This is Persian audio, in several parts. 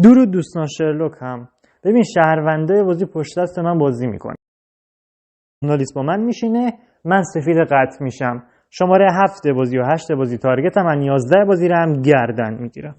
درود دوستان، شرلوک هم. ببین شهرونده بازی پشت دست من بازی میکنه، ژورنالیست با من میشینه، من سفید قطع میشم. شماره 7 بازی و 8 بازی تارگت هم، من 11 بازی رو هم گردن میگیرم.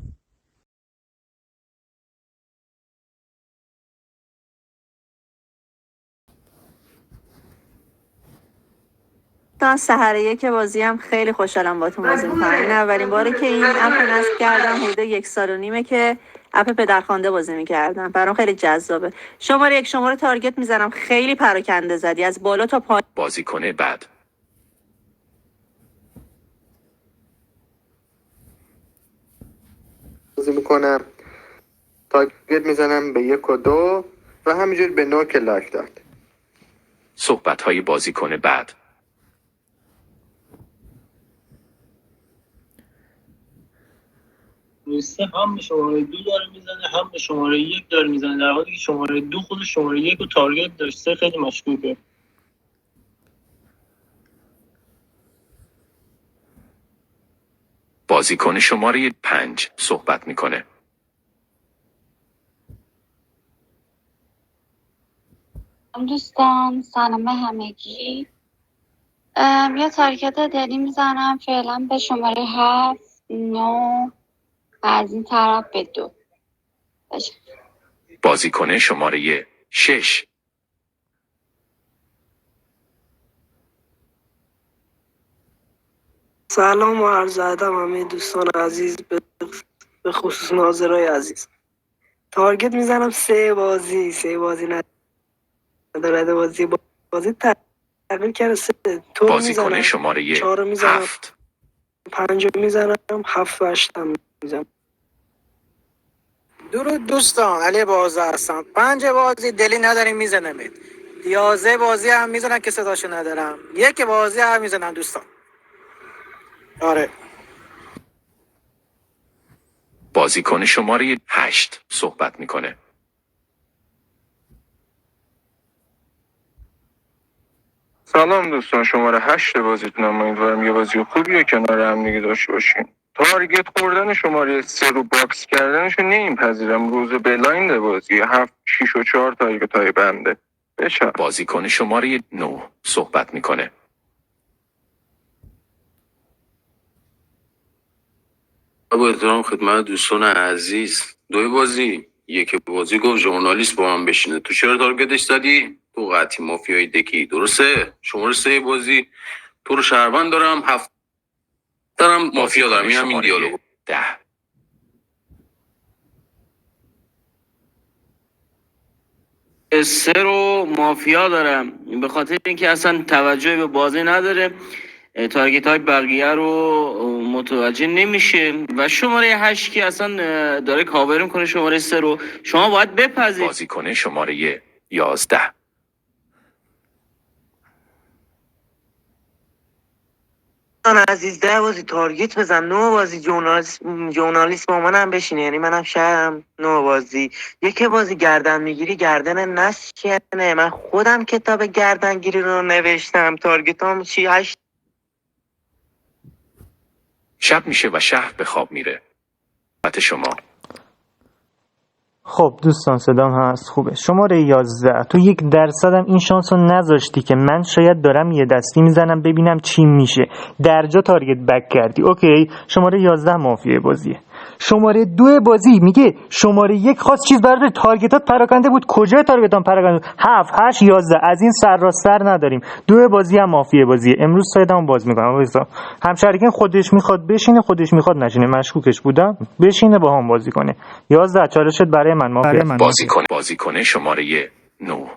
تا سحر یک بازی هم خیلی خوشحالم باهاتون بازی می‌کنم. این اولین باره که این اپ رو نصب کردم، حدود 1.5 سال که اپ پدرخوانده بازی می‌کردم. برام خیلی جذابه. شماره 1 شماره تارگت میزنم، خیلی پراکنده زدی از بالا تا پایین. بازیکن بعد بازی میکنم، تارگت میزنم به 1 و 2 و همینجور به نوک لایک داد. صحبت‌های بازیکن بعد. روسته هم به شماره 2 داره میزنه، هم به شماره 1 داره میزنه، در حالی که شماره 2 خود شماره 1 رو تارگت داشته. خیلی مشکوکه. بازیکن شماره 5 صحبت میکنه. دوستان سلام همگی. یه تارگت دلی میزنم فعلا به شماره 7 9 و از این طرف به 2. بازیکن شماره 6. سلام و عرض ادب همه دوستان عزیز، به خصوص ناظرای عزیز. تارگت میزنم 3 بازی نداره، بازی تغییر کرده. 3 تو بازیکن شماره 4 رو میزنم، 7. 5 رو میزنم، 7 و 8 هم میزنم. درود دوستان، علی بازا هستم. 5 بازی دلی نداریم میزنم. 11 بازی هم میزنم که صداشو ندارم. 1 بازی هم میزنم دوستان. آره. بازیکن شماره 8 صحبت میکنه. سلام دوستان، شماره 8 بازیتونم. امیدوارم یه بازی خوبیه کنار هم دیگه داشته باشین. تارگت خوردن شماره 3 رو باکس کردنشو نمیپذیرم. روز بلایند بازی 7 6 و 4 تارگت های بنده بچه. بازیکن شماره 9 صحبت میکنه. با احترام خدمت دوستان عزیز، 2 بازی 1 بازی گفت ژورنالیست با من بشینه، تو چرا تارگتش زدی؟ تو قطعی مافیای دکی، درسته؟ شماره 3 بازی تو رو شهروند دارم، 7 دارم مافیا دارم. این همین دیالوگ 10. 3 رو مافیا دارم به خاطر اینکه اصلا توجه به بازی نداره، تارگت های بقیه رو متوجه نمیشه. و شماره 8 که اصلا داره کاور میکنه شماره 3 رو. شما باید بپذیرید. بازیکن شماره 11. عزیز 10 بازی تارگت بزن، 9 بازی ژورنالیست با منم بشینه، یعنی منم شهرم. 9 بازی 1 بازی گردن میگیری، گردن نشکنه. من خودم کتاب گردنگیری رو نوشتم. تارگتام چی؟ 8. شب میشه و شهر به خواب میره. خدمت شما. خب دوستان صدام هست؟ خوبه. شماره 11 تو 1% هم این شانس رو نذاشتی که من شاید دارم یه دستی میزنم ببینم چی میشه، در جا تارگت بک کردی. اوکی، شماره 11 مافیای بازیه. شماره 2 بازی میگه شماره 1 خواست چیز برای تارگتات پراکنده بود. کجا تارگتام پراکنده بود؟ 7 8 11 از این سر راست سر نداریم. 2 بازی هم مافیای بازیه. امروز سایدمو باز میکنم. همشهریکن خودش میخواد بشینه، خودش میخواد نشینه. مشکوکش بودم، بشینه با هم بازی کنه. 11 چالشت برای من مافیا. بازیکن شماره 9.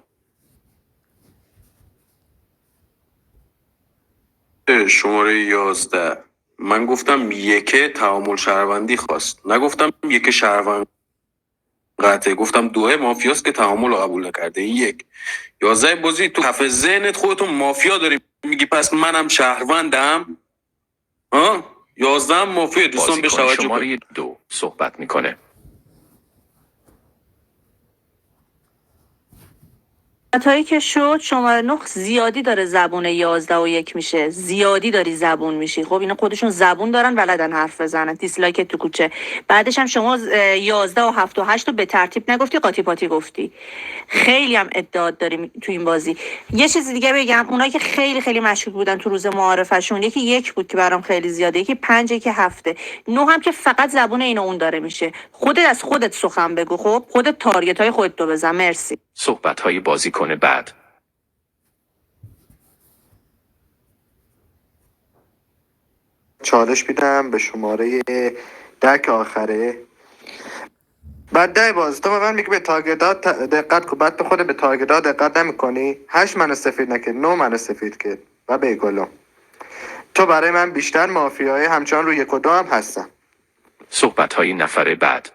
شماره 11 من گفتم 1 تعامل شهروندی خواست، نگفتم 1 شهروند قطعه. گفتم 2 مافیاست که تعامل رو قبول نکرده. این 1. 11 بازی تو کف ذهنت خودتون مافیا داری، میگی پس منم شهروندم. 11 مافیا. دوستان بهش بازیکن توجه کنید. شماره 2 صحبت میکنه. هایی که شد شماره 9 زیادی داره زبون 11 و 1 میشه، زیادی داری زبون میشی. خب اینا خودشون زبون دارن، بلدن حرف بزنن. دیسلایک تو کوچه. بعدش هم شما 11 و 7 و 8 رو به ترتیب نگفتی، قاطی پاتی گفتی. خیلی هم ادعا داریم تو این بازی. یه چیز دیگه بگم، اونایی که خیلی خیلی مشکوک بودن تو روز معارفشون، یکی 1 بود که برام خیلی زیاده، یکی 5، یکی 7، 9 هم که فقط زبون این و اون داره میشه. خودت از خودت سخن بگو. خب خودت تارگت های خودت رو بزن. مرسی. صحبت های بازیکن بعد. چالش میدم به شماره 10 که آخره. بعد 10 بازی تو به من میگی به تارگتات دقت کن، بعد تو خود به تارگتات دقت نمیکنی. 8 منو سفید نکرد، 9 منو سفید کرد و بیگلو. تو برای من بیشتر مافیای همچنان روی 1 و 2 هم هستم. صحبت های نفر بعد.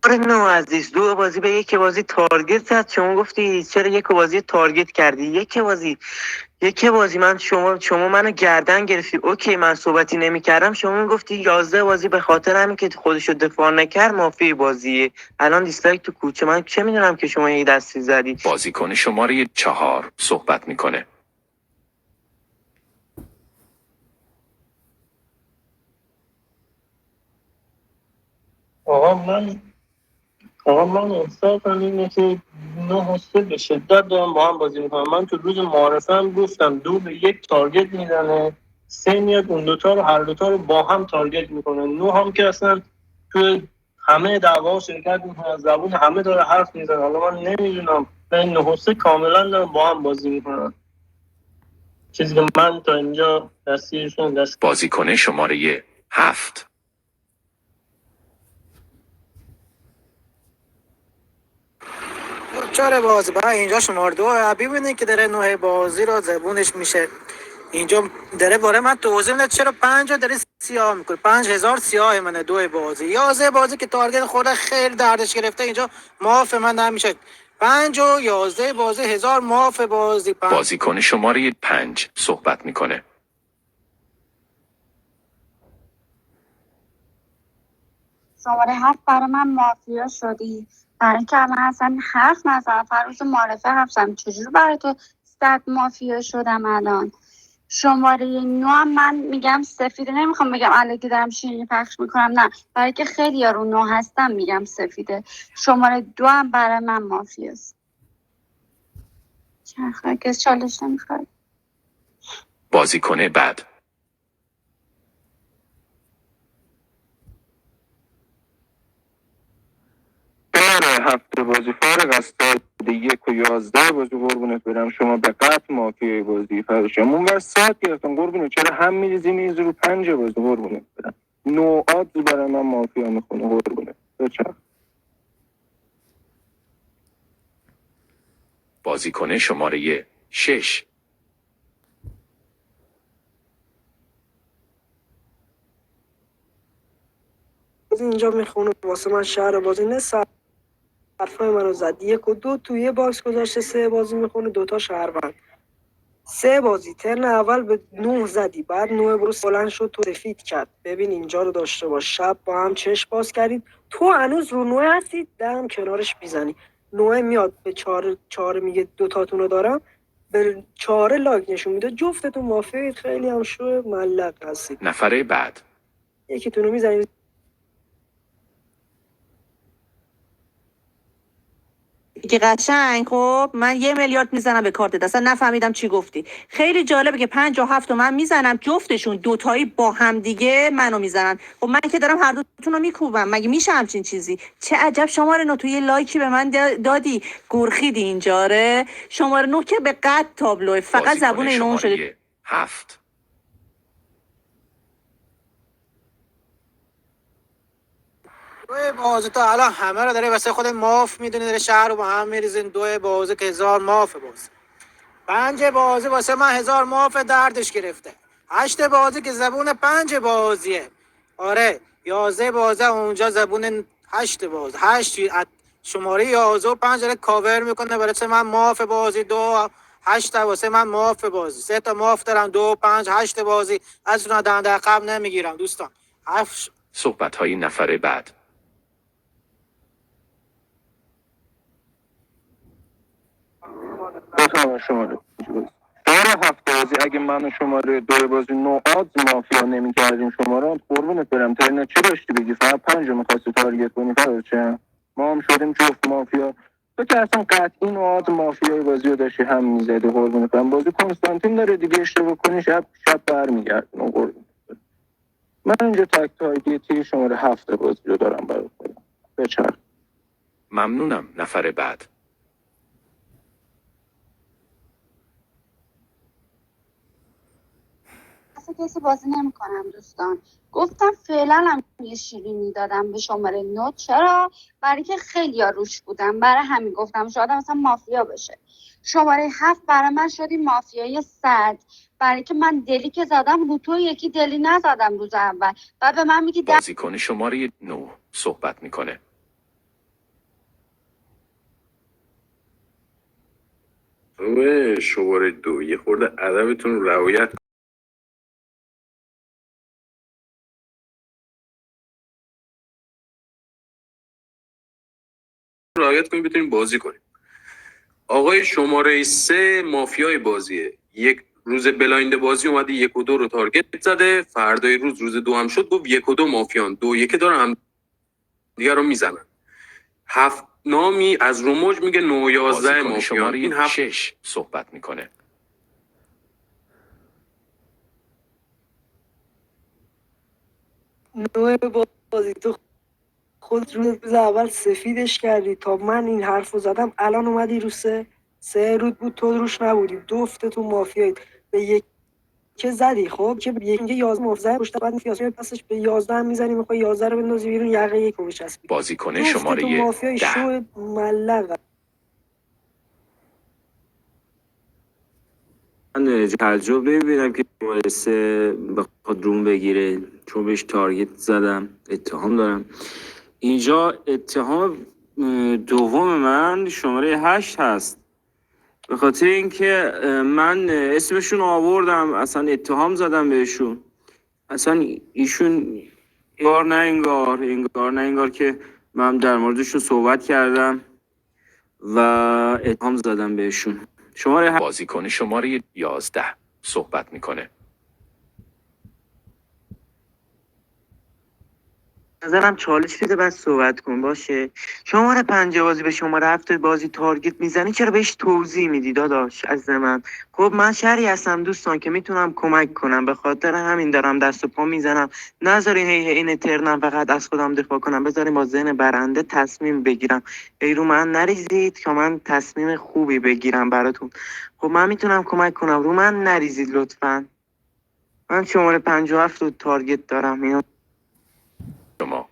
نو عزیز، 2 بازی به 1 بازی تارگت زد. شما گفتی چرا 1 بازی تارگت کردی؟ 1 بازی من شما منو گردن گرفتی. اوکی، من صحبتی نمی‌کردم. شما میگفتی 11 بازی به خاطر همین که خودشو دفاع نکرد مافی بازیه. الان دیسلایک تو کوچه. من چه میدونم که شما یه دستی زدی. بازیکن شماره 4 صحبت میکنه. آقا من احساسم اینه که 9 و 3 به شدت دارم با هم بازی میکنم. من تو روز معارفه هم گفتم 2 به 1 تارگت میزنه، 3 میاد اون دوتا رو، هر دوتا رو با هم تارگت میکنه. 9 هم که اصلا تو همه دعوا شرکت میکنه، زبون همه داره حرف میزنه. حالا من نمیدونم، من 9 و 3 کاملا دارم با هم بازی میکنم. چیزی که من تا اینجا دستیشون دست. بازیکن شماره 7. چاره بازی با اینجا شماره 2 ببینید که داره 9 بازی رو زبونش میشه. اینجا داره باره من توضیح میده چرا 5 رو داره سیاه میکنه. 5000 سیاه منه 2 بازی. 11 بازی که تارگت خورده خیلی دردش گرفته. اینجا معاف من نمیشه. 5 و 11 بازی 1000 معاف بازی. بازیکن شماره 5 صحبت میکنه. شماره 7 برای من مافیا شدی، برای اینکه من اصلا حرف نزدم. روز معرفه حرف زدم، چجوری برای تو 100 مافیا شدم الان؟ شماره 9 هم من میگم سفیده، نمیخوام بگم الکی دارم شیرینی پخش میکنم، نه، برای که خیلی یارو 9 هستم میگم سفیده. شماره 2 هم برای من مافیاست. چرخه کس چالش نمیخواد. بازیکن بعد. هفته بازی فارغ از ساعت 1 و 11 بازی قربونت برم. شما به قطع مافیای بازی فرشم اون ور ساعت گرفتم قربونت. چرا هم میریزی رو 5 بازی قربونت برم. نوعات برای من مافیا میخونه قربونت. بچه بازیکن شماره 6. اینجا میخونه واسه من شهر بازی نه. حرفای منو زد. 1 و 2 توی باکس گذاشته. 3 بازی میخونه 2 تا شهروند. 3 بازی ترن اول به 9 زدی، بعد 9 بروس بلند شد تو سفید کرد. ببین اینجا رو داشته باش. شب با هم چشم باز کردید. تو هنوز رو 9 هستید، دم کنارش بیزنی. 9 میاد به 4 میگه 2 تاتون رو دارم، به 4 لاگ نشون میده. جفتتون موافقید. خیلی هم شو ملق هستید. نفر بعد. یکیتون رو میزنید. که قشنگ. خب من 1 میلیارد میزنم به کارت اصلا نفهمیدم چی گفتی. خیلی جالبه که 5 و 7 رو من میزنم، جفتشون دوتایی با هم دیگه منو میزنن. خب من که دارم هر دوتون رو میکوبم، مگه میشه همچین چیزی؟ چه عجب. شماره 9 تو یه لایکی به من دادی، گرخیدی اینجاره. شماره 9 که به قد تابلوه، فقط زبون اینو اون شده. 7. دو بازی تا الان همه رو داره واسه خود ماف میدونه، داره شهر رو با هم میریزین. 2 بازی که 1000 ماف بازی. 5 بازی واسه من 1000 ماف دردش گرفته. 8 بازی که زبون 5 بازیه. آره 11 بازی اونجا زبون 8 بازی. 8 شماره 11 و 5 داره کاور میکنه برای من ماف بازی. 2 8 واسه من ماف بازی. 3 تا ماف دارم. 2 5 8 بازی از اون دنده عقب نمیگیرم دوستان. صحبت های نفر بعد. بفهم شماره داره هفته بازی اگه من و شماره دو بازی نوعات مافیا نمی کردیم شماره قربونت برم ترنه چی داشتی بگی فقط 5 رو میخواستی تارگت کنی فرار چه ما هم شدیم جفت مافیا تو که اصلا قطعی نوعات مافیای بازی رو داشتی هم میزدی قربونت برم بازی کنستانتین داره دیگه اشتباه کنی شب برمیگردیم قربونت برم من اینجا تک تارگتی شماره 7 بازی رو دارم برای خودم بچرخ. ممنونم. نفر بعد. کسی بازی نمیکنم دوستان. گفتم فعلا هم یه شیرینی دادم به شماره 9. چرا؟ برای که خیلی روش بودم، برای همین گفتم شاید مثلا مافیا بشه. شماره 7 برای من شدی مافیای 100، برای که من دلی که زدم رو تو، یکی دلی نزدم روز اول. بعد به من میگی بازیکن شماره 9 صحبت میکنه. شماره 2 یه خورده ادبتون رو رعایت کنید بتونیم بازی کنیم. آقای شماره 3 مافیای بازیه. یک روز بلایند بازی اومده 1 و 2 رو تارگت زده، فردای روز 2 هم شد گفت 1 و 2 مافیان، 2 1 دارن هم دیگر رو میزنن. 7 نامی از روموج میگه 9 و 11 بازیکن مافیان. شماره این 6 صحبت میکنه. نوع بازی تو خود روز اول سفیدش کردی تا من این حرف رو زدم الان اومدی رو 3 رود بود تو روش نبودی، دفتتون مافیایید به یک که زدی. خب که یک اینجا 11 مافزه پشت بعد میفیاسه پسش به 11 هم میزنی، میخوای 11 رو بندازی بیرون یقه یک رو بچسبی. بازیکن دفتتون شماره مافیای 10 شو ملق. من تعجب نمیبینم که شماره 3 بخواد روم بگیره، چون بهش تارگت زدم، اتهام دارم اینجا. اتهام دوم من شماره 8 هست، به خاطر اینکه من اسمشون آوردم، اصلا اتهام زدم بهشون. اصلا ایشون انگار نه انگار که من در موردشون صحبت کردم و اتهام زدم بهشون. بازیکن شماره 11 صحبت میکنه. نظرم چالش بده بعد صحبت کن باشه. شماره 5 بازی به شماره 7 بازی تارگت میزنی، چرا بهش توضیح میدی داداش از من؟ خب من شهری هستم دوستان که میتونم کمک کنم، به خاطر همین دارم دست و پا میزنم. نذارین این ترنم فقط از خودم دفاع کنم، بذارین با ذهن برنده تصمیم بگیرم. ای رو من نریزید که من تصمیم خوبی بگیرم براتون. خب من میتونم کمک کنم، رو من نریزید لطفا. من شماره 57 رو تارگت دارم. اینو شما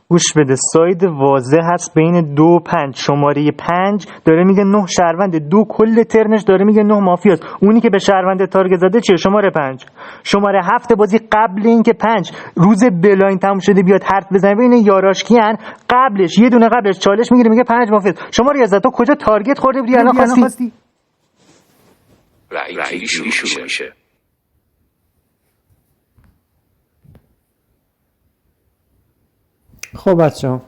گوش بده ساید واضح هست بین 2 و 5. شماره 5 داره میگه 9 شهرونده، 2 کل ترنش داره میگه 9 مافیاست. اونی که به شهرونده تارگت زده چیه؟ شماره 5. شماره 7 بازی قبل اینکه 5 روز بلاین تموم شده بیاد حرف بزنه ببین یاراش کیان، قبلش یه دونه قبلش چالش میگیره میگه 5 مافیاست. شماره 11 تو کجا تارگت خورده بودی الان خواستی؟ رأی شروع میشه. خب بچه‌ها،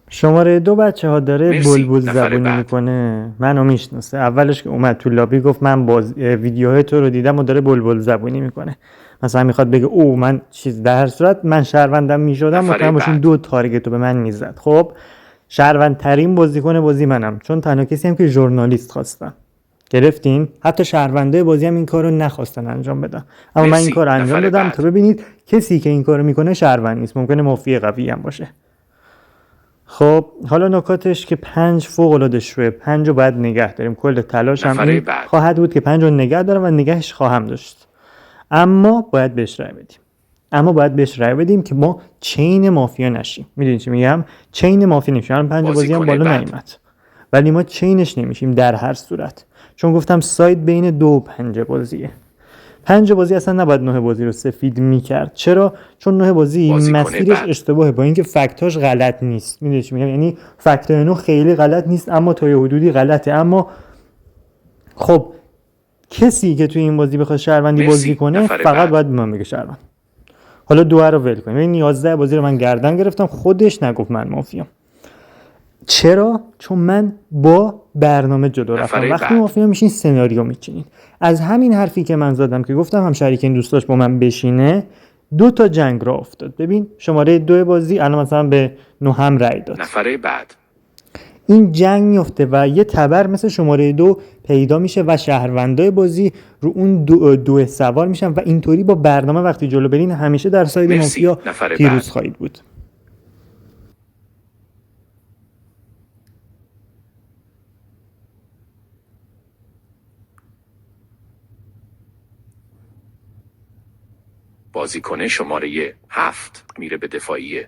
شماره 2 بچه‌ها داره بلبل زبونی میکنه، منو میشناسه. اولش که اومد تو لابی گفت من ویدیوهای تو رو دیدم و داره بلبل زبونی میکنه. مثلا میخواد بگه او من در هر صورت من شهروندم میشدم مطمئن باشین 2 تارگت رو به من میزد. خب شهروندترین بازیکن بازی منم، چون تنها کسی هم که ژورنالیست خواستم. گرفتین؟ حتی شهرونده بازی هم این کارو نخواستن انجام بدن، اما من این کارو انجام دادم تا ببینید کسی که این کارو میکنه شهروند نیست، ممکنه مافیا قوی هم باشه. خب حالا نکاتش که 5 فوق العاده شوه، 5 رو باید نگه داریم. کل تلاش هم این خواهد بود که 5 رو نگه دارم و نگهش خواهم داشت. اما باید بهش رای بدیم که ما چین مافیا نشیم. میدونید چی میگم؟ چین مافیا نشیم. الان 5 بازی هم بالا نیومد، ولی ما چینش نمیشیم در هر صورت، چون گفتم ساید بین 2 و 5 بازیه. 5 بازی اصلا نباید 9 بازی رو سفید میکرد. چرا؟ چون 9 بازی مسیرش اشتباهه، با اینکه فکتاش غلط نیست. میدونی چی میگم؟ یعنی فکتای 9 خیلی غلط نیست اما تا یه حدودی غلطه. اما خب کسی که توی این بازی بخواد شهروندی بازی کنه فقط باید به من بگه شهروند. حالا 2 رو ول کنیم. این 11 بازی رو من گردن گرفتم، خودش نگفت من مافیام. چرا؟ چون من با برنامه جلو رفتم. نفره وقتی بعد. مافیا میشین سناریو میچینید. از همین حرفی که من زدم که گفتم هم شریک این دوستاش با من بشینه 2 تا جنگ را افتاد. ببین شماره 2 بازی الان مثلا به نهم رای داد. نفره بعد. این جنگ میفته و یه تبر مثل شماره 2 پیدا میشه و شهروندای بازی رو اون دو سوار میشن و اینطوری با برنامه وقتی جلو برین همیشه در ساید مرسی. مافیا نفر بعد. پیروز خواهید بود. بازیکن شماره 7 میره به دفاعیه.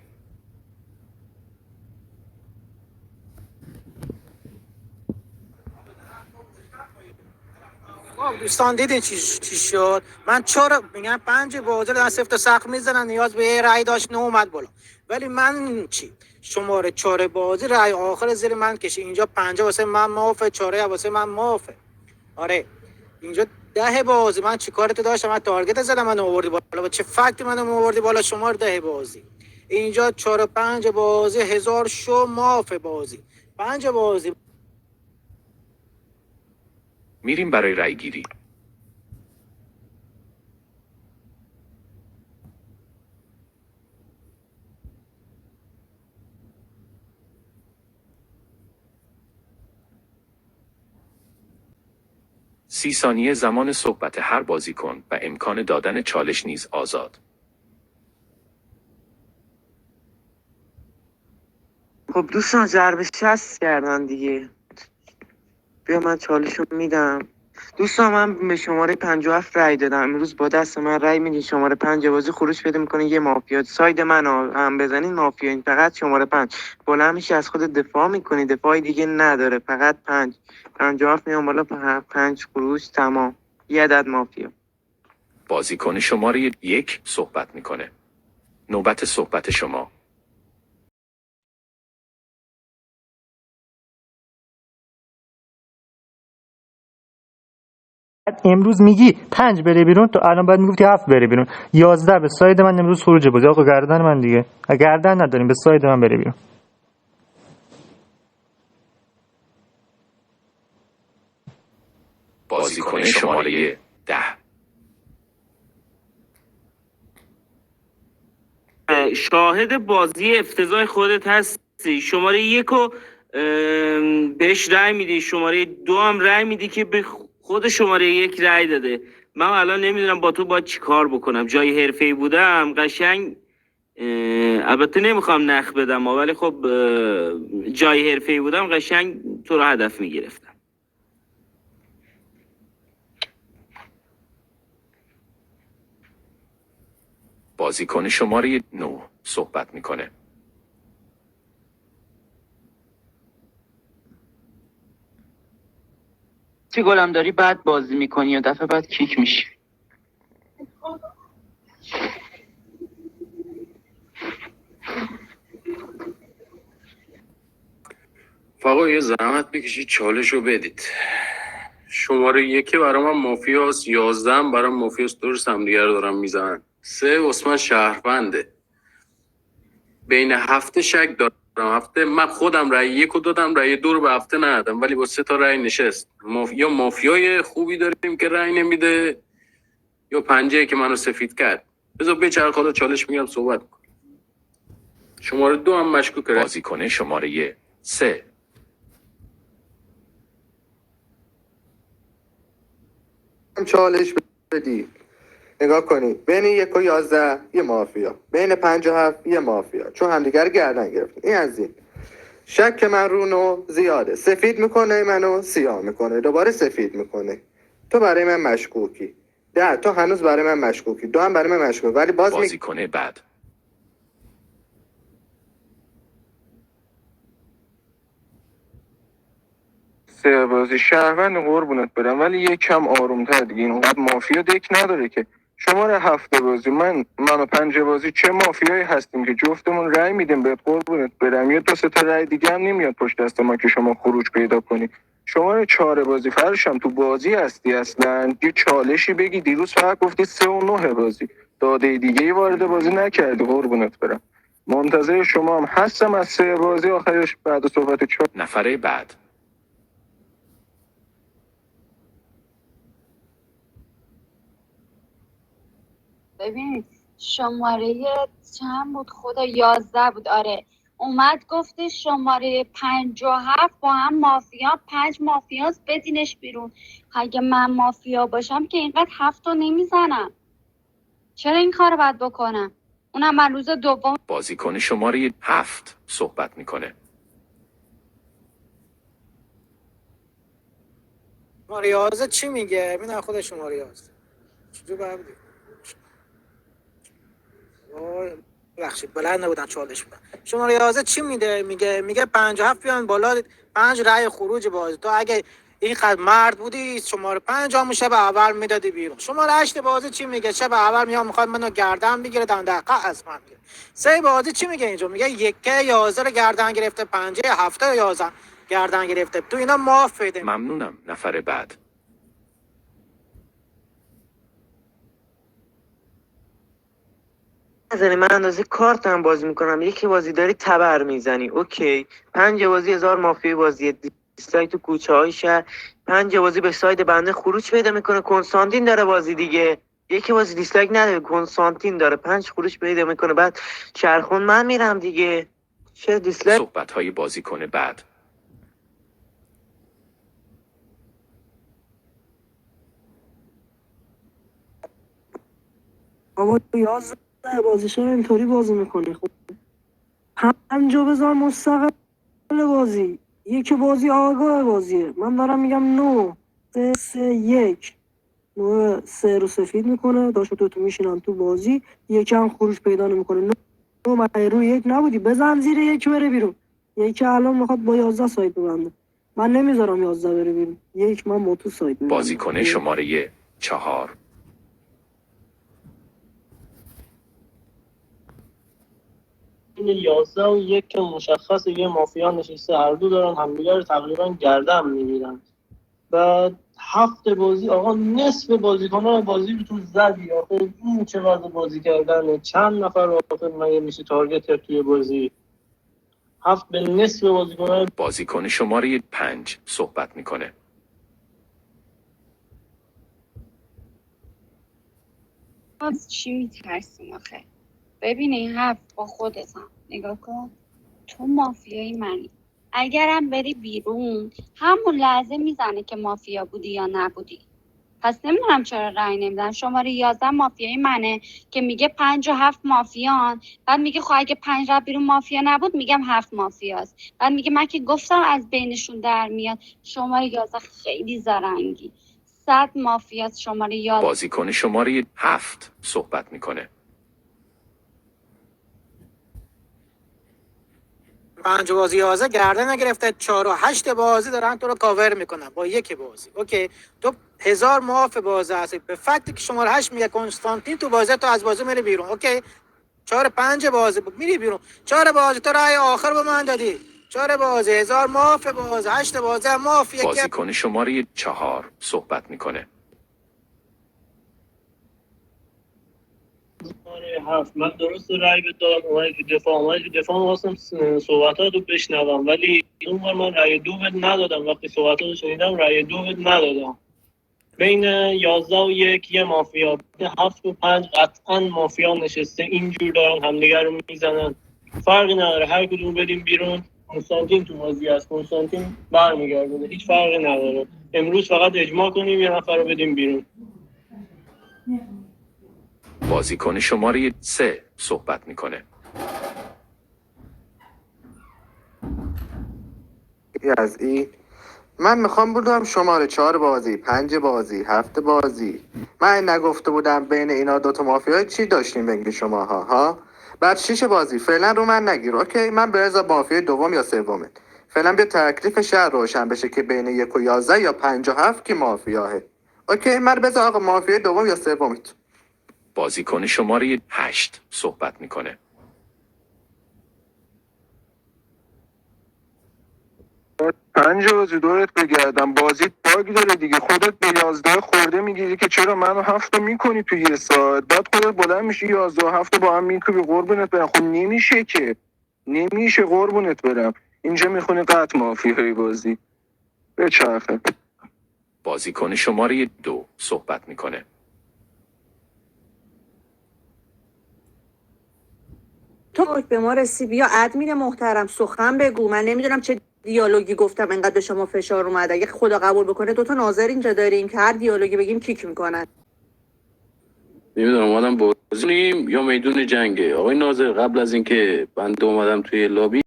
خب دوستان دیدین چی شد؟ من 4 میگم 5 بازی دارن 0 تا سقف میزنن، نیاز به یه رأی داشت، نه اومد بالا. ولی من چی؟ شماره 4 بازی رأی آخر زیر من کشی. اینجا 5 واسه من معافه، 4 واسه من معافه. آره اینجا 10 بازی من چی کارت داشتم؟ من تارگت زدم، من آوردی بالا. با چه فکتی منو آوردی بالا؟ شماره 10 بازی. اینجا 4 و 5 بازی 1000 شو معافه بازی. 5 بازی میریم برای رای گیری. سی ثانیه زمان صحبت هر بازیکن و امکان دادن چالش نیز آزاد. خب دوستان ضربه 60 کردن دیگه. بیا من چالشو میدم. دوستان من به شماره 57 رای دادم. امروز با دست من رای میدین شماره 5 بازی خروج پیدا میکنه یه مافیا. ساید من هم بزنین مافیا. این فقط شماره 5 بلند میشه از خود دفاع میکنی، دفاعی دیگه نداره، فقط 57 میام بالا. 5 خروج تمام. یه عدد مافیا. بازیکن شماره 1 صحبت میکنه. نوبت صحبت شما. امروز میگی 5 بره بیرون، تو الان باید میگفتی 7 بره بیرون. 11 به ساید من امروز خروج بازی. آقا گردن من دیگه. گردن نداریم، به ساید من بره بیرون. بازیکن شماره 10. شاهد بازی افتضاح خودت هستی. شماره 1 رو بهش رأی میدی، شماره 2 هم رأی میدی که به خود شماره 1 رأی داده. من الان نمیدونم با تو باید چی کار بکنم. جای حرفه‌ای بودم قشنگ البته نمیخوام نخ بدم ولی خب جای حرفه‌ای بودم قشنگ تو رو هدف میگرفتم. بازیکن شماره 9 صحبت میکنه. چی گلم داری بعد بازی میکنی یا دفعه بعد کیک میشی؟ فقط یه زحمت بکشید چالش رو بدید. شماره 1 برای من مافیاست، 11 هم برای مافیاست. درست هم دیگر دارم میزنن. 3 واسه من شهرونده. بین هفته شک دارم. هفته من خودم رأی 1 رو دادم، رأی 2 رو به هفته ندادم ولی با 3 تا رأی نشست. یا مافیای خوبی داریم که رأی نمیده یا پنجه که منو سفید کرد. بذار بچرخ حالا چالش میگم صحبت کن. شماره 2 هم مشکوکه. بازیکن شماره 3. چالش بدی. نگاه کنید بین 1 و 11 یه مافیا، بین 5 و 7 یه مافیا، چون همدیگر گردن گرفتن. این از این. شک من رو نو زیاده. سفید میکنه منو سیاه میکنه، دوباره سفید میکنه. تو برای من مشکوکی. ده تو هنوز برای من مشکوکی. 2 هم برای من مشکوک ولی باز بازیکن بعد. سه بازی شهروند قربونت برم ولی یکم آرومتر دیگه. اینقدر مافیا دک نداره که. شماره 7 بازی من و 5 بازی چه مافیایی هستیم که جفتمون رأی میدیم بهت قربونت برم. یه 2-3 تا رأی دیگه هم نمیاد پشت دست ما که شما خروج پیدا کنی. شماره 4 بازی فرشم تو بازی هستی اصلا. یه چالشی بگی. دیروز فقط گفتی 3 و 9 بازی. داده دیگه ای وارد بازی نکردی قربونت برم. منتظر شما هم هستم از 3 بازی آخرش بعد صحبت 4. نفر بعد. ببین شماره چند بود خدا 11 بود آره اومد گفته شماره 57 با هم مافیا 5 مافیاست بدینش بیرون. اگه من مافیا باشم که اینقدر 7 رو نمیزنم. چرا این کار رو باید بکنم؟ اونم من روز دوم. بازیکن شماره 7 صحبت میکنه. شماره 11 چی میگه؟ ببین خود شماره 11 چجور برم بخشید بلند نبودن چالش بدن. شماره 11 چی میگه 57 بیان بالا 5 رأی خروج بازی. تو اگه این قد مرد بودی شماره 5 همون شب اول میدادی بیرون. شماره 8 بازی چی میگه؟ شب اول میاد میخواد منو گردن بگیره دقیقه از من میگه. 3 بازی چی میگه اینجا؟ میگه 1 11 رو گردن گرفته 5 7 11 گردن گرفته. تو اینا معاف بده. ممنونم. نفر بعد. نزنی من اندازه کارتم بازی میکنم. یکی بازی داری تبر میزنی اوکی. 5 بازی 1000 مافیا بازی دیسلایک تو کوچه های شهر. 5 بازی به ساید بنده خروج پیدا میکنه. کنستانتین داره بازی دیگه. یکی بازی دیسلایک نداره کنستانتین داره 5 خروج پیدا میکنه. بعد چرخون من میرم دیگه. چه دیسلایک؟ صحبت های بازیکن بعد. بابا 11 بازی چرا اینطوری بازی میکنی؟ خب 5 بذار مستقل بازی. یکی بازی آگاه بازیه. من دارم میگم 9 3 3 1 9 3 رو سفید میکنه. داشت تو میشینن تو بازی یکی هم خروج پیدا نمیکنه. 9 من رو 1 نبودی بزن زیر 1 بره بیرون. یکی الان میخواد با 11 سایت ببنده. من نمیذارم 11 بره بیرون. 1 من با تو سایت میبندم. بازیکن شماره 4. 11 و 1 که مشخصه یه مافیا نشسته هر دو دارن همدیگه رو تقریبا گردن میگیرن. بعد 7 بازی آقا نصف بازیکنان بازی رو تو زدی. آخه این چه وضع بازی کردنه؟ چند نفر آخه مگه میشه تارگت کرد توی بازی؟ 7 به نصف بازیکنان. بازیکن شماره 5 صحبت میکنه. از چی میترسیم آخه؟ ببین این حرف با خودتم نگاه کن. تو مافیایی منی. اگرم بری بیرون همون لحظه میزنه که مافیا بودی یا نبودی. پس نمیدونم چرا رأی نمیدن. شماره 11 مافیایی منه که میگه 5 و 7 مافیان. بعد میگه خب اگه 5 رفت بیرون مافیا نبود میگم 7 مافیاست. بعد میگه من که گفتم از بینشون در میاد. شماره 11 خیلی زرنگی. 100 مافیاست شماره 11. بازیکن شماره 7 صحبت میکنه. 5 بازی 11 گردن نگرفته 4 و 8 بازی دارن تو رو کاور میکنن با یک بازی. اوکی تو 1000 معاف بازی هستی به فکتی که شماره 8 میگه کنستانتین تو بازی تو از بازی میری بیرون. اوکی 4 5 بازی میری بیرون. 4 بازی تو رای آخر به من دادی. 4 بازی 1000 معاف بازی 8 بازی معاف. یکی بازیکن شماره 4 صحبت میکنه. هفت من درست رای بدم اومدی تو دفاع خواستم صحبتاتو بشنوم ولی اون بار من رای 2 بد ندادم. وقتی صحبتاتو شنیدم رای 2 بد ندادم. بین 11 و 1 یه مافیا. 7 و 5 قطعا مافیا نشسته. اینجور دارن همدیگر رو میزنن. فرقی نداره هر کدوم بدیم بیرون. کنستانتین تو بازی هست. کنستانتین برمیگردونه. هیچ فرقی نداره. امروز فقط اجماع کنیم یه نفر رو بدیم بیرون. بازیکن شماره 3 صحبت میکنه. از این من میخوام بودم شماره 4 بازی 5 بازی 7 بازی. من نگفته بودم بین اینا دوتا مافیا چی داشتیم بگی شما ها. بعد 6 بازی فعلا رو من نگیر اوکی. من به ازا مافیا دوم یا سومه. فعلا بیا تکلیف شهر روشن بشه که بین 1 و 11 یا 5 و 7 کی مافیاه. اوکی من بذار آقا مافیا دوم یا سومیت. بازیکن شماره 8 صحبت میکنه. 5 بازی دورت بگردم بازیت باگ داره دیگه. خودت به 11 خورده میگیری که چرا منو 7 رو میکنی تو یه ساعت، بعد خودت بلند میشی 11 و 7 با هم میکنی. قربونت برم خب نمیشه که، نمیشه قربونت برم. اینجا میخونی قطع مافیای بازی. بچرخه. بازیکن شماره 2 صحبت میکنه. تو به ما رسی، بیا ادمین محترم سخن بگو. من نمیدونم چه دیالوگی گفتم انقدر به شما فشار اومد. اگه خدا قبول بکنه 2 تا ناظر اینجا داریم که هر دیالوگی بگیم کیک میکنن. نمیدونم اومدم بازی کنیم یا میدون جنگه. آقای ناظر قبل از اینکه بنده اومدم توی لابی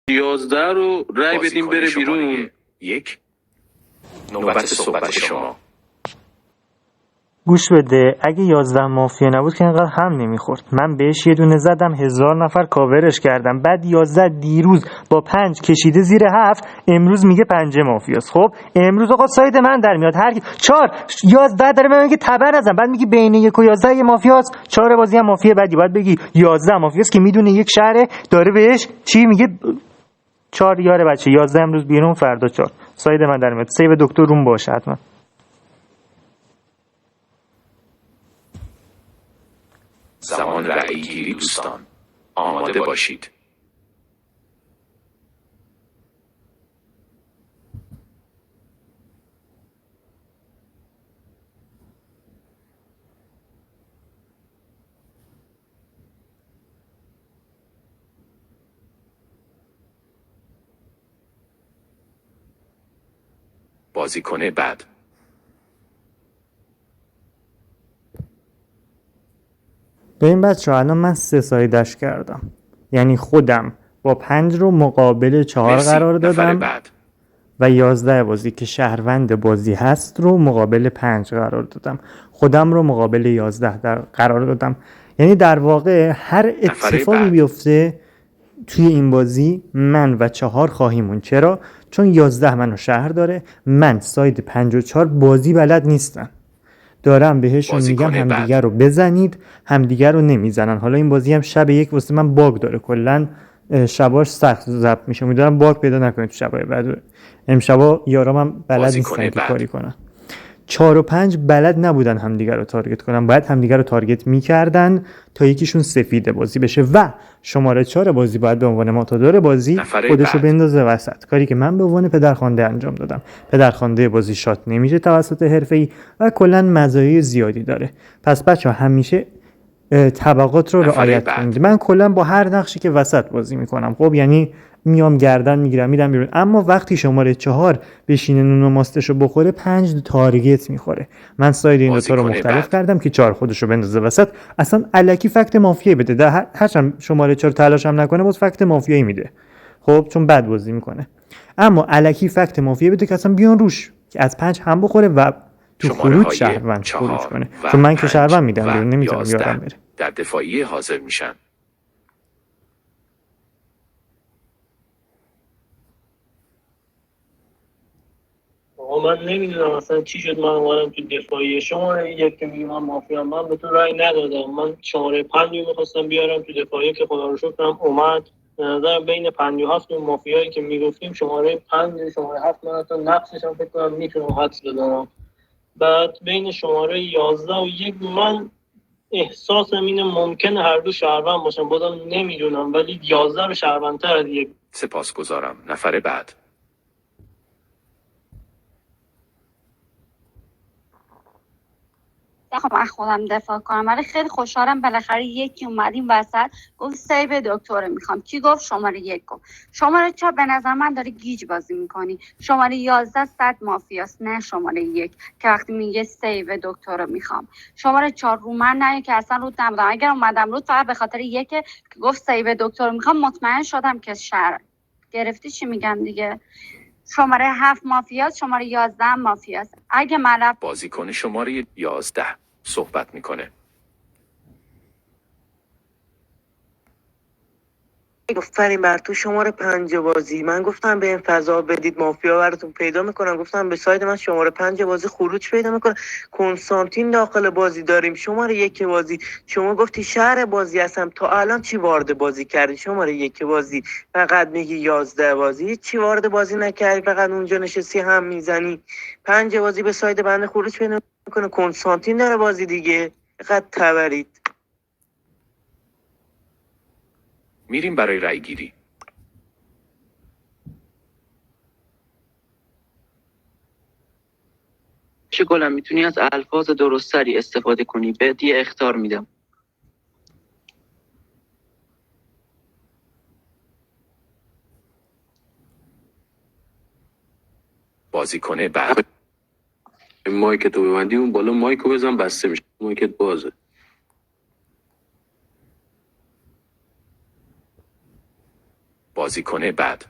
یازده رو رای بدیم بره بیرون. 1 نوبت صحبت شما. گوش بده، اگه 11 مافیا نبود که اینقدر هم نمیخورد. من بهش یه دونه زدم 1000 نفر کاورش کردم، بعد 11 دیروز با 5 کشیده زیر 7، امروز میگه 5 مافیاست. خب امروز آقا ساید من در میاد. هر 4 11 داره من میگه تبر نزن، بعد میگه بین 1 و 11 یه مافیاست. 4 بازی هم مافیا، بعدی باید بگی 11 مافیاست که میدونه یک شهره داره بهش چی میگه. 4 یاره بچه 11 امروز بیرون، فردا 4 ساید من در میاد. سیو دکتر روم باشه حتما. زمان رأی گیری دوستان، آماده باشید. بازیکن بعد. ببین بچه‌ها، الان من 3 سایدش کردم، یعنی خودم با 5 رو مقابل 4 قرار دادم و 11 بازی که شهروند بازی هست رو مقابل 5 قرار دادم، خودم رو مقابل 11 قرار دادم. یعنی در واقع هر اتفاقی بیفته توی این بازی من و 4 خواهیمون. چرا؟ چون 11 منو شهر داره، من ساید 5 و 4 بازی بلد نیستم. دارم بهشون میگم همدیگر رو بزنید، همدیگر رو نمیزنن. حالا این بازی هم شب 1 واسه من باگ داره، کلا شباش سخت ضبط میشه. میدونم باگ پیدا نکنید تو شبای بعد. امشبا یارام هم بلد نیستن که کاری کنن. 4 و 5 بلد نبودن همدیگر رو تارگت کنن، باید همدیگر رو تارگت میکردن تا یکیشون سفید بازی بشه و شماره 4 بازی باید به عنوان ماتادور بازی خودشو بندازه وسط، کاری که من به عنوان پدرخوانده انجام دادم. پدرخوانده بازی شات نمیشه توسط حرفه‌ای و کلا مزایای زیادی داره. پس بچه‌ها همیشه طبقات رو رعایت کنید. من کلا با هر نقشی که وسط بازی میکنم، خب یعنی میام گردن میگیرم میرم بیرون، اما وقتی شماره 4 بشینه نون و ماستشو بخوره 5 تارگت میخوره. من ساید این دوتا رو مختلف کردم که 4 خودشو بندازه وسط، اصلا الکی فکت مافیایی بده. هرچند شماره 4 تلاش هم نکنه باز فکت مافیایی میده، خب چون بد بازی میکنه. اما الکی فکت مافیایی بده که اصلا بیان روش که از 5 هم بخوره و تو خروج شهروند خروج کنه، چون من که شهروند میدم بیرون، نمیذارم یارم بره. در دفاعی حاضر میشن. آقا من نمیدونم اصلا چی شد من اومدم تو دفاعی. شماره 1 که میگم من مافیا، من به تو رأی ندادم. من شماره 5 رو میخواستم بیارم تو دفاعی که خدا رو شکرم اومد. به نظرم بین 5 و 7 مافیایی که میگفتیم شماره 5 شماره 7 من حتی نقصش هم فکر کنم میتونم حدس بدم. بعد بین شماره 11 و 1 من احساسم اینه ممکنه هر دو شهروند باشن، بازم نمیدونم، ولی 11 رو شهروندتر از 1. سپاسگزارم. نفر بعد. خب من خودم دفاع کنم، ولی خیلی خوشحالم بالاخره یکی اومد این وسط گفت سیو دکتر میخوام. کی گفت؟ شماره 1 گفت. شماره 4 به نظر من داری گیج بازی میکنی. شماره 11 صد مافیاست، نه شماره 1 که وقتی میگه سیو دکتر رو میخوام. شماره 4 رو من نه که اصلا رو نبودم، اگر اومدم رو فقط به خاطر 1 که گفت سیو دکتر رو میخوام مطمئن شدم که شهر گرفتی. چی میگم دیگه؟ شماره 7 مافیاست، شماره 11 مافیاست. اگه من بازیکن شماره 11 صحبت میکنه. آفرین بر تو. شماره 5 بازی من گفتم به این فضا بدید مافیا براتون پیدا میکنم، گفتم به ساید من شماره 5 بازی خروج پیدا میکنه. کنستانتین داخل بازی داریم. شماره 1 بازی شما گفتی شهر بازی هستم، تا الان چی وارد بازی کردی؟ شماره 1 بازی فقط میگی 11 بازی چی وارد بازی نکردی، فقط اونجا نشستی هم میزنی. 5 بازی به ساید بنده خروج پیدا میکنه. کنستانتین داره بازی دیگه، فقط تبرید. میریم برای رای گیری. گلم میتونی از الفاظ درستری استفاده کنی، بهت یه اخطار میدم. بازیکن بعد. مایک تو ببندی اون بالا مایکو بزن بسته میشه، مایکت بازه. بازیکن بعد.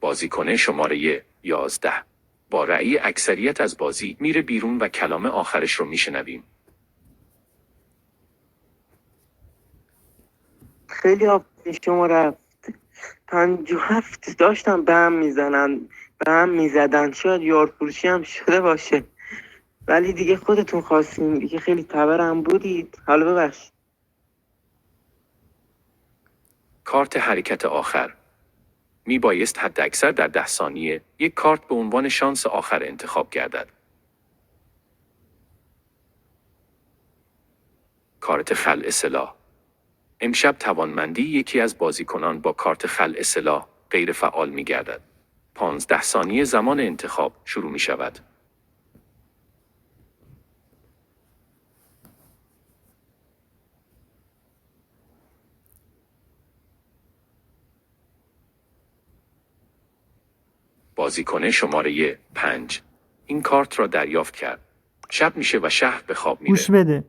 بازیکن شماره 11 با رأی اکثریت از بازی میره بیرون و کلام آخرش رو میشنویم. خیلی آفرین شما رفت. 57 داشتم به هم میزنن، به هم میزدن. شاید یار فروشی هم شده باشه، ولی دیگه خودتون خواستین دیگه. خیلی تبرم بودید. حالا ببخشید. کارت حرکت آخر. میبایست حد اکثر در 10 ثانیه یک کارت به عنوان شانس آخر انتخاب گردد. کارت خلع سلاح. امشب توانمندی یکی از بازیکنان با کارت خلع سلاح غیر فعال می گردد. 15 ثانیه زمان انتخاب شروع می شود. بازیکن شماره 5 این کارت را دریافت کرد. شب میشه و شهر به خواب میره. گوش بده.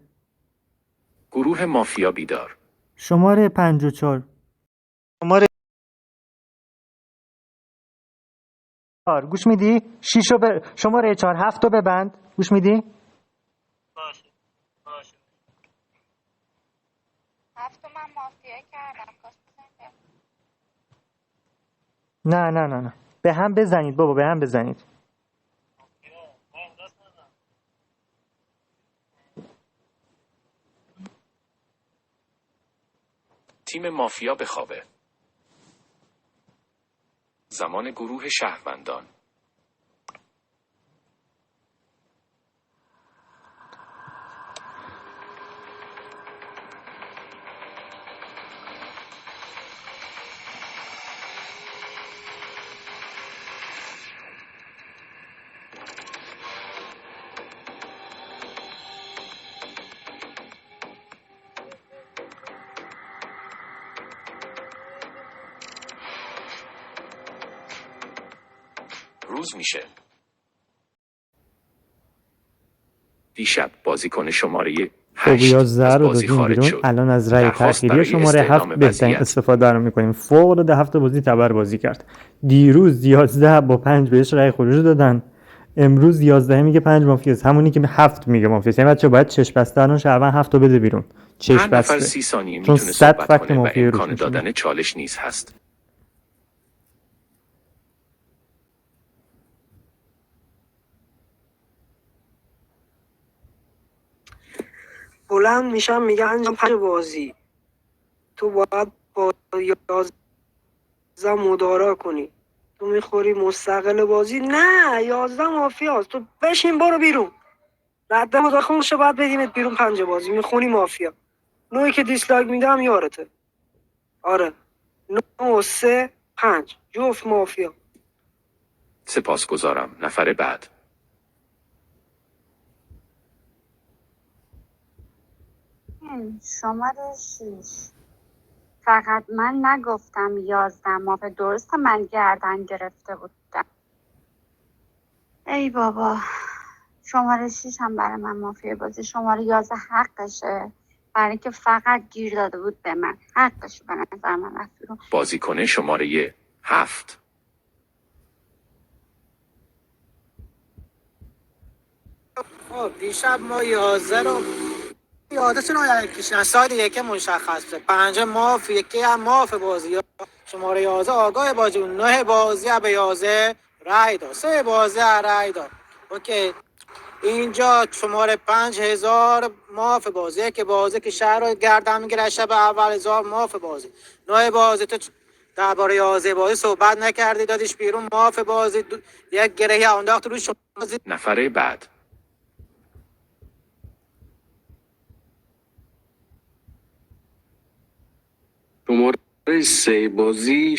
گروه مافیا بیدار. شماره 54. شماره 4 گوش میدی؟ 6 شماره 4 7 رو ببند. گوش میدی؟ باشه 7 من مافیا کردم. نه به هم بزنید بابا، به هم بزنید. تیم مافیا به خوابه. زمان گروه شهروندان. روز میشه. دیشب بازیکن شماره 8 11 از رو بازی دادیم خارج بیرون. شد. الان از رأی درخواست تأخیری برای شماره 7 استعلام بهترین وضعیت. استفاده رو میکنیم. فوق العاده 7 بازی تبر بازی کرد. دیروز 11 با 5 بهش رأی خروج دادن. امروز 11 میگه 5 مافیاست، همونی که به 7 میگه مافیاست. یعنی بچه‌ها باید چش بسته الان شهروند 7 رو بده بیرون. چش هر نفر بسته. 30 ثانیه چون میتونه 100 صحبت فکت کنه و مافیا روش امکان میشینه. دادن چالش نیز هست. بلند میشم میگه انجام 5 بازی تو باید با 11 مدارا کنی. تو میخوری مستقل بازی. نه 11 مافیاست، تو بشین برو بیرون. رد مداخل شه باید بدیمت بیرون. 5 بازی میخونی مافیا. نوعی که دیسلایک میدم یارته. آره 9 3 5 جفت مافیا. سپاسگزارم. نفر بعد. شماره 6 فقط من نگفتم 11 مافیا. درسته من گردن گرفته بودم. ای بابا. شماره 6 هم برای من مافیا بازی. شماره 11 حقشه، برای اینکه فقط گیر داده بود به من. حقشه به نظر من رفت بیرون. بازیکن شماره 7 خب دیشب ما 11 رو یادتون رو کشیدن ساید یکی مشخص بشه 5 ماف یکی هم ماف بازی ها شماره 11 آگاه بازی بود 9 بازی به 11 رای داد 3 بازی رای داد اوکی اینجا شماره 5000 ماف بازی که بازی که شهر رو گردن میگیره شب اول 1000 ماف بازی 9 بازی تو درباره 11 بازی صحبت نکردی دادیش بیرون ماف بازی یک گره انداخت روی شما بازی نفر بعد. شماره 3 بازی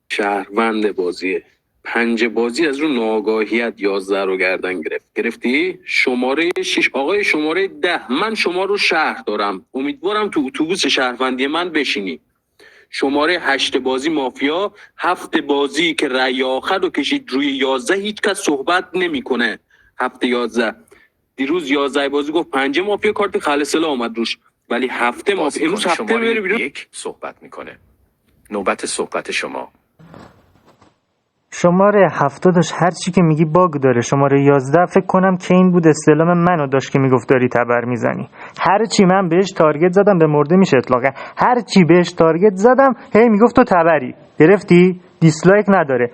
شهروند بازیه. 5 بازی از رو ناآگاهیت 11 رو گردن گرفتی. شماره 6 آقای شماره 10 من شما رو شهر دارم، امیدوارم تو اتوبوس شهروندی من بشینی. شماره 8 بازی مافیا، 7 بازی که رأی آخر رو کشید روی 11 هیچ کس صحبت نمیکنه. 7 11 دیروز 11 بازی گفت 5 مافیا کارت خالصلا اومد روش، ولی 7 مافیا امروز 7 میره شماره بیرون. 1 صحبت میکنه. نوبت صحبت شما. شماره 70 هر چی که میگی باگ داره. شماره 11 فکر کنم که این بود استعلام منو داشت که میگفت داری تبر میزنی. هر چی من بهش تارگت زدم به مرده میشه اطلاقا. هر چی بهش تارگت زدم هی میگفت تو تبری. گرفتی؟ دیسلایک نداره.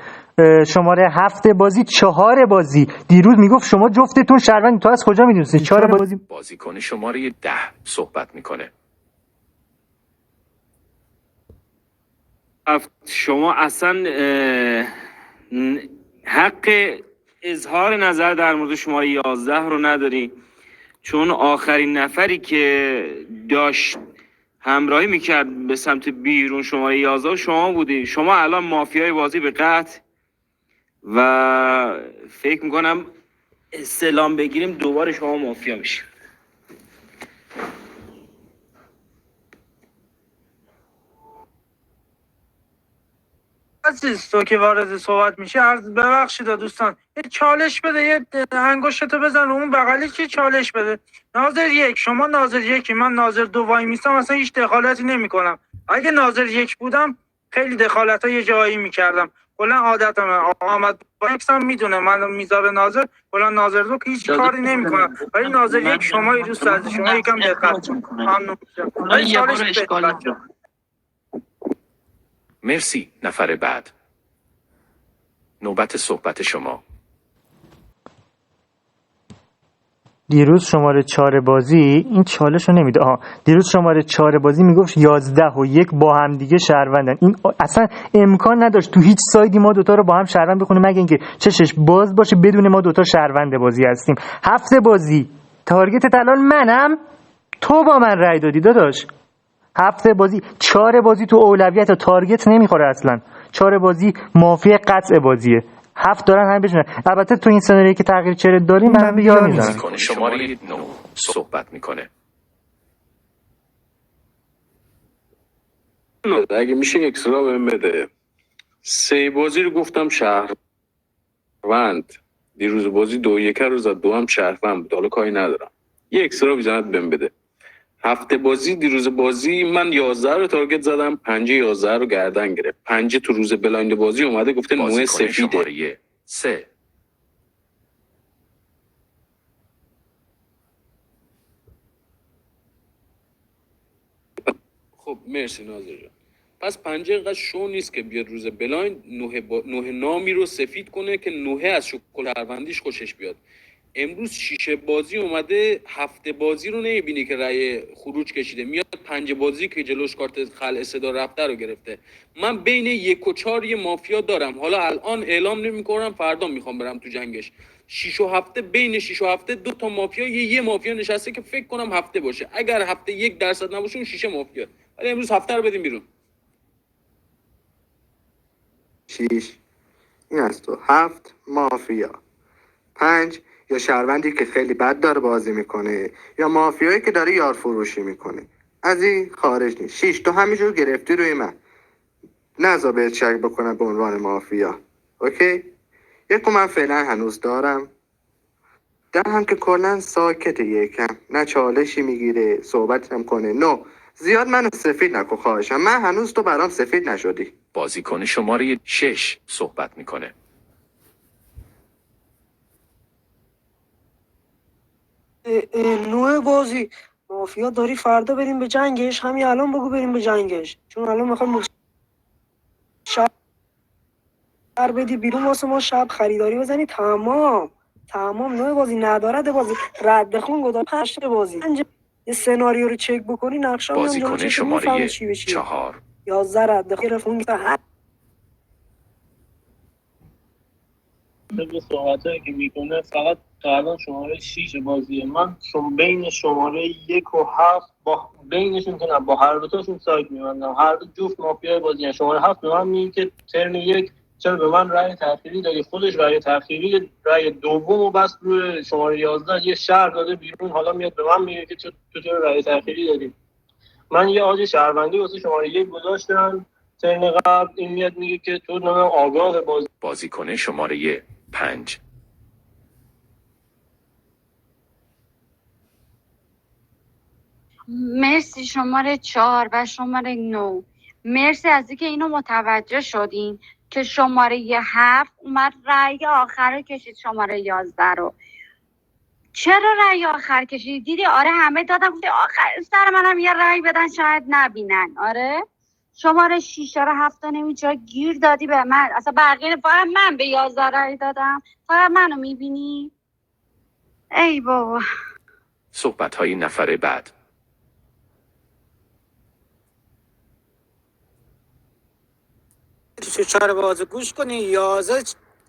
شماره 7 بازی 4 بازی دیروز میگفت شما جفتتون شهروندی. تو از کجا میدونستی 4 بازی؟ بازیکن شماره 10 صحبت میکنه. شما اصلا حق اظهار نظر در مورد شماره 11 رو نداری، چون آخرین نفری که داشت همراهی میکرد به سمت بیرون شماره 11 شما بودی. شما الان مافیای بازی به قطع و فکر میکنم استعلام بگیریم دوباره شما مافیا میشیم. عزیز تو که وارد صحبت میشه عرض ببخشید دوستان یه چالش بده، یه انگشتتو بزن رو اون بغلی که چالش بده. ناظر یک، شما ناظر یکی، من ناظر دو وای میستم، اصلا هیچ دخالتی نمیکنم. اگه ناظر یک بودم خیلی دخالت های جایی میکردم. کلا عادتمه. آمد با هم میدونه من میذاره ناظر، کلا ناظر دو که هیچ کاری نمیکنم، ولی ناظر یک شما دوست عزیز شما یکم دقت کن. ممنون میشم. ولی چالش بده. مرسی. نفر بعد. نوبت صحبت شما. دیروز شماره 4 بازی این چالش رو نمیده. دیروز شماره 4 بازی میگفت 11 و 1 با هم دیگه شهروندن. این اصلا امکان نداشت تو هیچ سایدی ما دوتا رو با هم شهروند بخونه مگه اینکه چشش باز باشه بدون ما دوتا شهروند بازی هستیم. 7 بازی تارگت الان منم، تو با من رای دادی داداش. 7 بازی 4 بازی تو اولویت تارگت نمیخوره اصلا. 4 بازی مافیا قطع بازیه. 7 دارن هم بشنن. البته تو این سناریویی که تغییر چهره داریم من به یاد میزنم. شماره 9 صحبت میکنه. اگه میشه اکسترا بهم بده. 3 بازی رو گفتم شهروند، دیروز بازی 2-1 رو زد، 2 هم شهروند بود، حالا کاری ندارم. یه اکسترا بیزنت بهم بده. 7 بازی دیروز بازی من 11 رو تارگت زدم، 5 11 رو گردن گرفت. 5 تو روز بلایند بازی اومده گفته نوع سفیده. شماره 3. خب مرسی ناظر جان. پس 5 اینقدر شو نیست که بیاد روز بلایند نوه نامی رو سفید کنه که نوه از شکل شهروندیش خوشش بیاد. امروز 6 بازی اومده، 7 بازی رو نمیبینی که رأی خروج کشیده، میاد 5 بازی که جلوش کارت خلع صدا رفته رو گرفته. من بین 1 و 4 یه مافیا دارم، حالا الان اعلام نمی‌کنم، فردا میخوام برم تو جنگش. 6 و 7 بین 6 و 7 2 تا مافیا، یه مافیا نشسته که فکر کنم 7 باشه. اگر 7 1% نباشه اون 6 مافیا. ولی امروز 7 رو بدیم بیرون. 6 این از تو. 7 مافیا. 5 یا شهروندی که خیلی بد داره بازی میکنه یا مافیایی که داره یار فروشی میکنه. از این خارج نیست. 6 تو همینجور گرفتی روی من، نذار بهت شک بکنم به عنوان مافیا. اوکی؟ یکو من فعلا هنوز دارم. ده هم که کلن ساکته، یکم نه چالشی میگیره صحبت هم کنه. نو زیاد منو سفید نکن خواهشم، من هنوز تو برام سفید نشدی. بازیکن شماره 6 صحبت میکنه. نوع بازی مافیا داری فردا بریم به جنگش، همین الان بگو بریم به جنگش، چون الان میخوام شب بدی بیرون واسه ما، شب خریداری بزنی. تمام نوع بازی ندارد بازی رد خون گذاشت پشت بازی یه سناریو رو چک بکنی، نقشا میام جلو بازیکن چک میفهمی شماره چی به چیه. 4 11 رد خون گرفت طبق صحبتایی که میکنه فقط تا الان شماره 6 بازیه. من بین شماره 1 و 7 با بینشون که نه، با هر دوتاشون سایت میبندم. هر دو جفت مافیای بازی. شماره 7 به من میگه که ترن 1 چرا به من رأی تأخیری دادی؟ خودش رأی تأخیری رأی دومو بس روی شماره 11 یه شهر داده بیرون، حالا میاد به من میگه که تو چرا رأی تأخیری دادی؟ من یه آج شهروندی واسه شماره 1 گذاشتم ترن قبل، این میاد میگه که تو نمیدونم آگاه بازیکن شماره 5 مرسی شماره 4 و شماره 9. مرسی از اینکه اینو متوجه شدین که شماره 7 اومد رأی آخر کشید شماره 11 رو. چرا رأی آخر کشید؟ دیدی؟ آره همه دادن، گفتی آخر سر منم یه رأی بدن شاید نبینن. آره شماره 6 رو 7 نمیشه گیر دادی به من، اصلا بقیه فقط من به 11 رأی دادم، فقط منو میبینی؟ ای بابا. صحبت های نفر بعد. تو چهار بازی گوش کنی. 11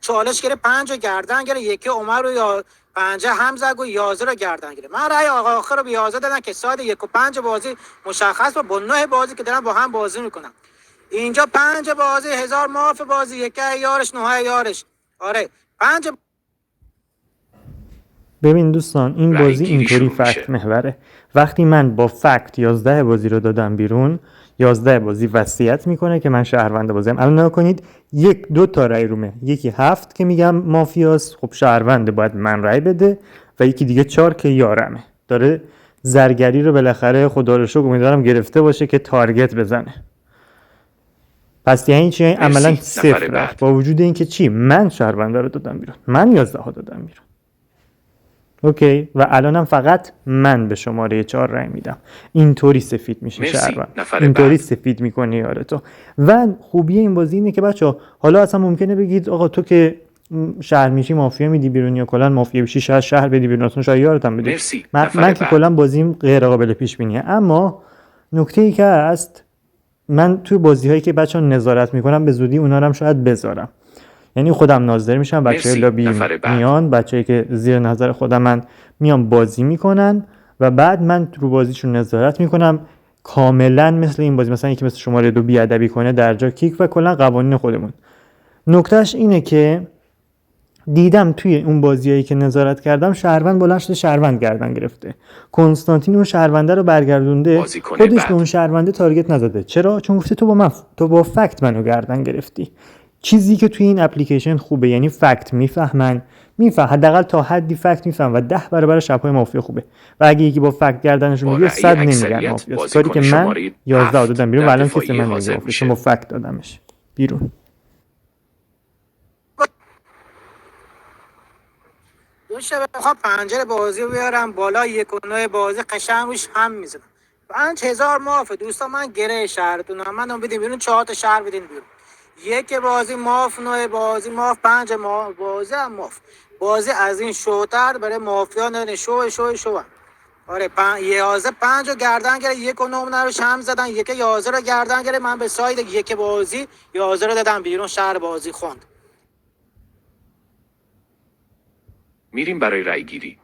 چالش گره 5 رو گردن گره، یکی عمر رو یا 5 هم زد و 11 رو گردن گره. من رأی آخر رو به 11 دادم که ساید 1 و 5 بازی مشخص با 9 بازی که دارن با هم بازی میکنن. اینجا 5 بازی 1000 معاف بازی، یکی یارش 9 یارش. آره 5 ببین دوستان، این رأی بازی گیری اینطوری شروع میشه. فکت محوره. وقتی من با فکت 11 بازی رو دادم بیرون، 11 بازی وصیت میکنه که من شهروند بازیم. الان نگاه کنید، دو تا رأی رومه، یکی 7 که میگم مافیاست، خب شهرونده باید من رأی بده، و یکی دیگه 4 که یارمه. داره زرگری رو بالاخره خدا رو شکر امیدوارم گرفته باشه که تارگت بزنه. پس یعنی چی؟ یعنی عملا نفر صفر بعد. رفت، با وجود اینکه چی؟ من شهرونده رو دادم بیرون، من 11 ها دادم بیرون. اوکی، و الانم فقط من به شماره 4 رای میدم. اینطوری سفید میشه مرسی. شهروند، نفر اینطوری بعد. سفید میکنه یارتو. و خوبی این بازی اینه که بچه حالا اصلا ممکنه بگید آقا تو که شهر میشی مافیا میدی بیرون، یا کلا مافیا بشی شهر بدی بیرون، اصلا شاید یارت هم بدی. مرسی. من که کلا بازیم غیر قابل پیش بینیه. اما نکته ای که هست، من توی بازی هایی که بچه ها نظارت میکنم به زودی اونا رو هم شاید بذارم. یعنی خودم ناظر میشم، بچه‌های لابی میان، بچه‌ای که زیر نظر خودم من میام بازی میکنن و بعد من رو بازیشون نظارت میکنم کاملا مثل این بازی. مثلا یکی مثل شماره 2 بی‌ادبی کنه درجا کیک و کلا قوانین خودمون. نکتهش اینه که دیدم توی اون بازیایی که نظارت کردم شهروند بلند شده شهروند گردن گرفته، کنستانتین اون شهرونده رو برگردونده، خودش به اون شهرونده تارگت نزده. چرا؟ چون گفته تو با فکت منو گردن گرفتی. چیزی که توی این اپلیکیشن خوبه، یعنی فکت میفهم، حداقل تا حدی فکت میفهم و 10 برابر شب‌های مافیا خوبه. و اگه یکی با فکت گردنش میگیره 100 نمیگن مافیا. کاری که من 11 دادم بیرون و الان کسی من نمیگه مافیا، چون با فکت دادمش بیرون. دو شب بخوام پنجره بازی رو بیارم بالا، 1 و 9 بازی قشنگ روش هم میزنم. 5000 معافه دوستان. من گره شهرتونم، منو بدین بیرون، 4 تا شهر بدین بیرون. 1 بازی معاف، 9 بازی معاف، 5 بازی هم معاف. بازی از این شوتر برای مافیا نه، شو. آره 11 5 رو گردن گره، 1 و 9 روش هم زدن، 1 11 رو گردن گره. من به ساید 1 بازی 11 رو دادم بیرون، شهر بازی خوند. میریم برای رای گیری.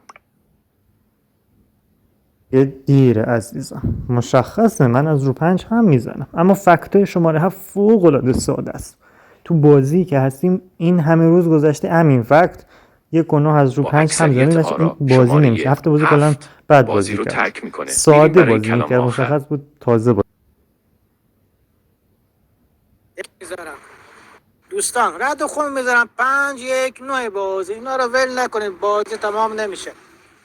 یه دیره عزیزم، مشخصه من از رو 5 هم میزنم، اما فکتای شماره 7 فوق العاده ساده است. تو بازی که هستیم این همه روز گذشته همین فکت 1 و 9 از رو 5 هم زمین بچه این بازی نمیشه. هفته بازی کلا بد بازی رو کرد، ترک میکنه. ساده بازی میکرد، مشخص بود تازه بازی. دوستان رد خون میذارم 5 1 9 بازی، اینا رو ول نکنید، بازی تمام نمیشه.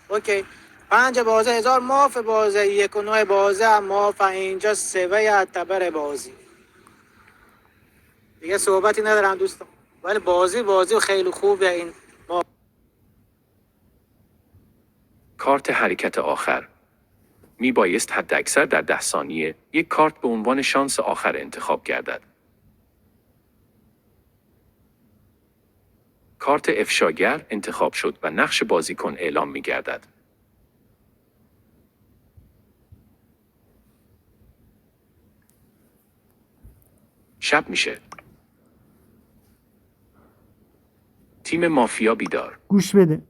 اوکی 5 بازی 1000 معاف بازی، 1 و 9 بازی هم معاف. اینجا سوه اعتبر بازی دیگه صحبتی ندارم دوستان، ولی بازی خیلی خوبه. این کارت کارت حرکت آخر. می بایست حداکثر در 10 ثانیه یک کارت به عنوان شانس آخر انتخاب گردد. کارت افشاگر انتخاب شد و نقش بازیکن اعلام می گردد. شب میشه. تیم مافیا بیدار. گوش بده.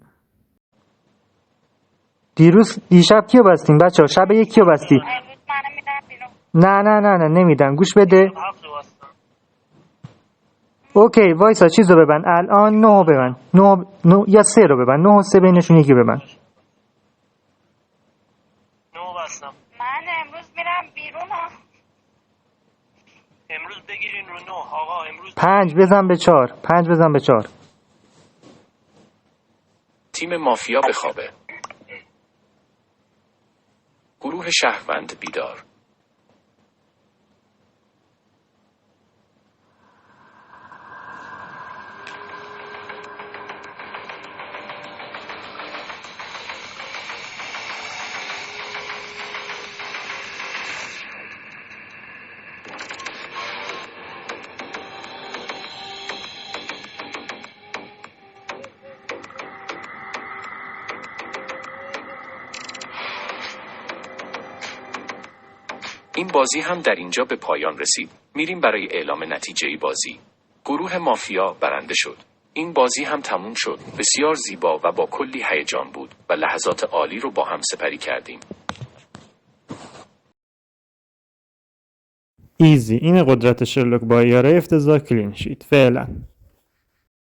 دیشب کیو بستیم بچه ها؟ شب یک کیو بستی؟ نه نمیدم. گوش بده. اوکی وایسا چیزو ببند. الان 9 ببند. 9 یا 3 رو ببند. 9 و 3 بینشون یکی ببند. 9 بستم. من امروز میرم بیرون. امروز بگیرین رو 9 آقا. امروز 5 بزن به 4. 5 بزن به 4. تیم مافیا بخوابه. گروه شهروند بیدار. این بازی هم در اینجا به پایان رسید. میریم برای اعلام نتیجه بازی. گروه مافیا برنده شد. این بازی هم تموم شد. بسیار زیبا و با کلی هیجان بود و لحظات عالی رو با هم سپری کردیم. ایزی. این قدرت شرلوک با یاره افتضاح کلین شیت فعلا.